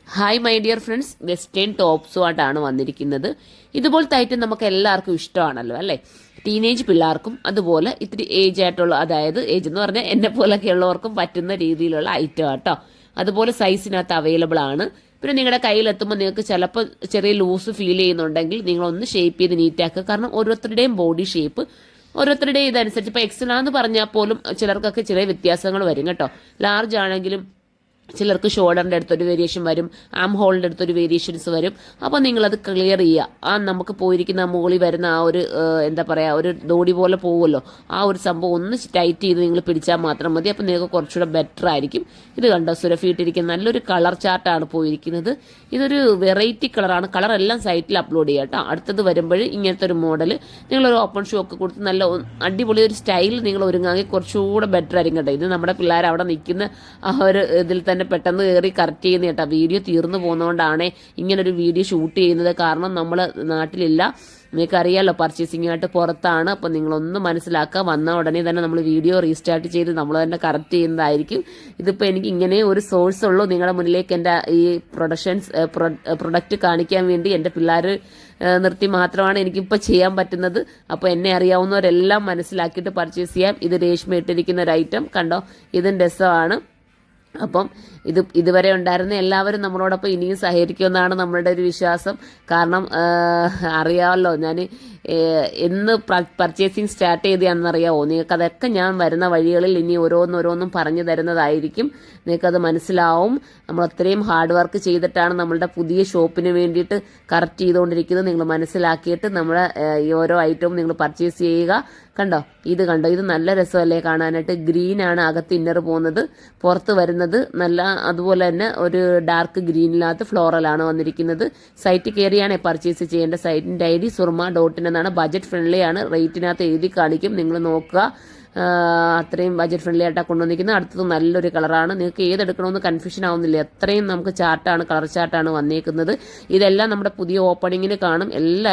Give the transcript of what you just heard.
Hi my dear friends, western ടോപ്സുമായിട്ടാണ് വന്നിരിക്കുന്നത്. ഇതുപോലത്തെ ഐറ്റം നമുക്ക് എല്ലാവർക്കും ഇഷ്ടമാണല്ലോ അല്ലേ? ടീനേജ് പിള്ളേർക്കും അതുപോലെ ഇത്തിരി ഏജ് ആയിട്ടുള്ള, അതായത് ഏജ് എന്ന് പറഞ്ഞാൽ എന്നെ പോലൊക്കെ ഉള്ളവർക്കും പറ്റുന്ന രീതിയിലുള്ള ഐറ്റം ആട്ടോ. അതുപോലെ സൈസിനകത്ത് അവൈലബിൾ ആണ്. പിന്നെ നിങ്ങളുടെ കയ്യിലെത്തുമ്പോൾ നിങ്ങൾക്ക് ചിലപ്പോൾ ചെറിയ ലൂസ് ഫീൽ ചെയ്യുന്നുണ്ടെങ്കിൽ നിങ്ങളൊന്ന് ഷേപ്പ് ചെയ്ത് നീറ്റാക്കുക. കാരണം ഓരോരുത്തരുടെയും ബോഡി ഷേപ്പ് ഓരോരുത്തരുടെയും ഇതനുസരിച്ച് ഇപ്പോൾ എക്സലാന്ന് പറഞ്ഞാൽ പോലും ചിലർക്കൊക്കെ ചെറിയ വ്യത്യാസങ്ങൾ വരും കേട്ടോ. ലാർജ് ആണെങ്കിലും ചിലർക്ക് ഷോൾഡറിൻ്റെ അടുത്തൊരു വേരിയേഷൻ വരും, ആം ഹോളിൻ്റെ അടുത്തൊരു വേരിയേഷൻസ് വരും. അപ്പോൾ നിങ്ങളത് ക്ലിയർ ചെയ്യുക. നമുക്ക് പോയിരിക്കുന്ന മുകളിൽ വരുന്ന ആ ഒരു എന്താ പറയുക, ഒരു ദോടി പോലെ പോകുമല്ലോ, ആ ഒരു സംഭവം ഒന്ന് ടൈറ്റ് ചെയ്ത് നിങ്ങൾ പിടിച്ചാൽ മാത്രം മതി. അപ്പോൾ നിങ്ങൾക്ക് കുറച്ചുകൂടെ ബെറ്റർ ആയിരിക്കും. ഇത് കണ്ടോ, സുരഫിയിട്ടിരിക്കുന്ന നല്ലൊരു കളർ ചാർട്ടാണ് പോയിരിക്കുന്നത്. ഇതൊരു വെറൈറ്റി കളറാണ്. കളറെല്ലാം സൈറ്റിൽ അപ്ലോഡ് ചെയ്യുക കേട്ടോ. അടുത്തത് വരുമ്പോൾ ഇങ്ങനത്തെ ഒരു മോഡൽ നിങ്ങളൊരു ഓപ്പൺ ഷൂ ഒക്കെ കൊടുത്ത് നല്ല അടിപൊളി ഒരു സ്റ്റൈൽ നിങ്ങൾ ഒരുങ്ങാമെങ്കിൽ കുറച്ചുകൂടെ ബെറ്റർ ആയിരിക്കും കേട്ടോ. ഇത് നമ്മുടെ പിള്ളേർ അവിടെ നിൽക്കുന്ന ആ ഒരു ഇതിൽ തന്നെ പെട്ടെന്ന് കയറി കറക്റ്റ് ചെയ്യുന്ന കേട്ടോ. വീഡിയോ തീർന്നു പോകുന്നതുകൊണ്ടാണ് ഇങ്ങനൊരു വീഡിയോ ഷൂട്ട് ചെയ്യുന്നത്. കാരണം നമ്മൾ നാട്ടിലില്ല, നിങ്ങൾക്ക് അറിയാമല്ലോ, പർച്ചേസിംഗ് ആയിട്ട് പുറത്താണ്. അപ്പോൾ നിങ്ങളൊന്ന് മനസ്സിലാക്കുക. വന്ന ഉടനെ തന്നെ നമ്മൾ വീഡിയോ റീസ്റ്റാർട്ട് ചെയ്ത് നമ്മൾ തന്നെ കറക്റ്റ് ചെയ്യുന്നതായിരിക്കും. ഇതിപ്പോൾ എനിക്ക് ഇങ്ങനെ ഒരു സോഴ്സ് ഉള്ളൂ നിങ്ങളുടെ മുന്നിലേക്ക് എൻ്റെ ഈ പ്രൊഡക്റ്റ് കാണിക്കാൻ വേണ്ടി. എൻ്റെ പിള്ളേർ നിർത്തി മാത്രമാണ് എനിക്കിപ്പോൾ ചെയ്യാൻ പറ്റുന്നത്. അപ്പോൾ എന്നെ അറിയാവുന്നവരെല്ലാം മനസ്സിലാക്കിയിട്ട് പർച്ചേസ് ചെയ്യാം. ഇത് രേഷ്മ ഇട്ടിരിക്കുന്ന ഒരു ഐറ്റം കണ്ടോ, ഇതും രസമാണ്. അപ്പം ഇതുവരെ ഉണ്ടായിരുന്ന എല്ലാവരും നമ്മളോടൊപ്പം ഇനിയും സഹകരിക്കുമെന്നാണ് നമ്മളുടെ ഒരു വിശ്വാസം. കാരണം അറിയാമല്ലോ, ഞാൻ എന്ന് പർച്ചേസിങ് സ്റ്റാർട്ട് ചെയ്തതാണെന്നറിയാമോ നിങ്ങൾക്ക്. അതൊക്കെ ഞാൻ വരുന്ന വഴികളിൽ ഇനി ഓരോന്നോരോന്നും പറഞ്ഞു തരുന്നതായിരിക്കും. നിങ്ങൾക്കത് മനസ്സിലാവും. നമ്മൾ അത്രയും ഹാർഡ് വർക്ക് ചെയ്തിട്ടാണ് നമ്മളുടെ പുതിയ ഷോപ്പിന് വേണ്ടിയിട്ട് കറക്റ്റ് ചെയ്തുകൊണ്ടിരിക്കുന്നത്. നിങ്ങൾ മനസ്സിലാക്കിയിട്ട് നമ്മുടെ ഈ ഓരോ ഐറ്റവും നിങ്ങൾ പർച്ചേസ് ചെയ്യുക. കണ്ടോ, ഇത് കണ്ടോ, ഇത് നല്ല രസമല്ലേ കാണാനായിട്ട്. ഗ്രീനാണ് അകത്ത് ഇന്നർ പോകുന്നത്, പുറത്ത് വരുന്നത് നല്ല അതുപോലെ തന്നെ ഒരു ഡാർക്ക് ഗ്രീനിനകത്ത് ഫ്ലോറലാണ് വന്നിരിക്കുന്നത്. സൈറ്റ് കയറിയാണ് പർച്ചേസ് ചെയ്യേണ്ട. സൈറ്റിൻ്റെ ID surma.in എന്നാണ്. ബജറ്റ് ഫ്രണ്ട്ലി ആണ്. റേറ്റിനകത്ത് എഴുതി കാണിക്കും, നിങ്ങൾ നോക്കുക. അത്രയും ബജറ്റ് ഫ്രണ്ട്ലി ആയിട്ടാണ് കൊണ്ടുവന്നിരിക്കുന്നത്. അടുത്തത് നല്ലൊരു കളറാണ്. നിങ്ങൾക്ക് ഏതെടുക്കണമെന്ന് കൺഫ്യൂഷൻ ആവുന്നില്ല. അത്രയും നമുക്ക് ചാർട്ടാണ്, കളർ ചാർട്ടാണ് വന്നേക്കുന്നത്. ഇതെല്ലാം നമ്മുടെ പുതിയ ഓപ്പണിങ്ങിന് കാണും. എല്ലാവരും